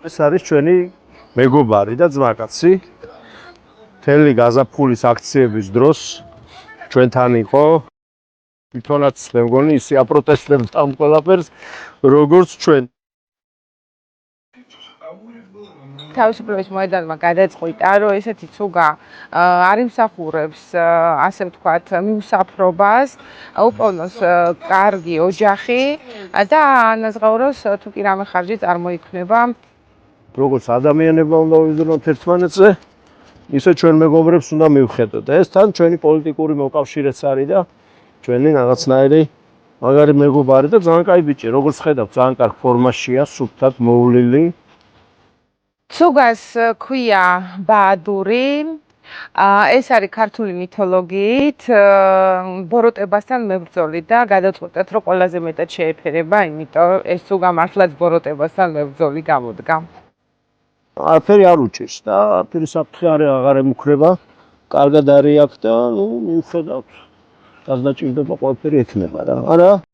ეს არის ჩვენი მეგობარი და ძმაკაცი. მთელი გაზაფხულის აქციების დროს ჩვენთან იყო. თვითონაც მე მგონი ისე აპროტესტებს ამ ყველაფერს, როგორც ჩვენ. თავისუფლების მოედანმა გადაწყვიტა, რომ ესეთი ცუგა არ იმსახურებს, ასე ვთქვათ, მიუსაფრობას, უყოლოს კარგი ოჯახი და ანაზღაუროს თუ კი რამე ხარჯი წარმოიქმნება. როგორც ადამიანებმა უნდა ვიზრუნოთ ერთმანეთზე, ისე ჩვენ მეგობრებს უნდა მივხედოთ. ეს თან ჩვენი პოლიტიკური მოკავშირეც არის და ჩვენი რაღაცნაირი მაგარი მეგობარი და ძალიან კაი ბიჭი, როგორც ხედავთ, ძალიან კარგ ფორმაშია, სუფთად მოვლილი. ცუგას ქვია ბაადური. ეს არის ქართული მითოლოგიით ბოროტებასთან მებრძოლი და გადაწყვეტეთ, რომ ყველაზე მეტად შეეფერება, იმიტომ ეს ცუგა მართლაც ბოროტებასთან მებრძოლი გამოდგა. არაფერი არ უჭირს და არაფერი საფრთხე აღარ ემუქრება. კარგად არის აქ და ნუ მივხედავთ. დასდაჭირდება ყველაფერი ექნება რა. არა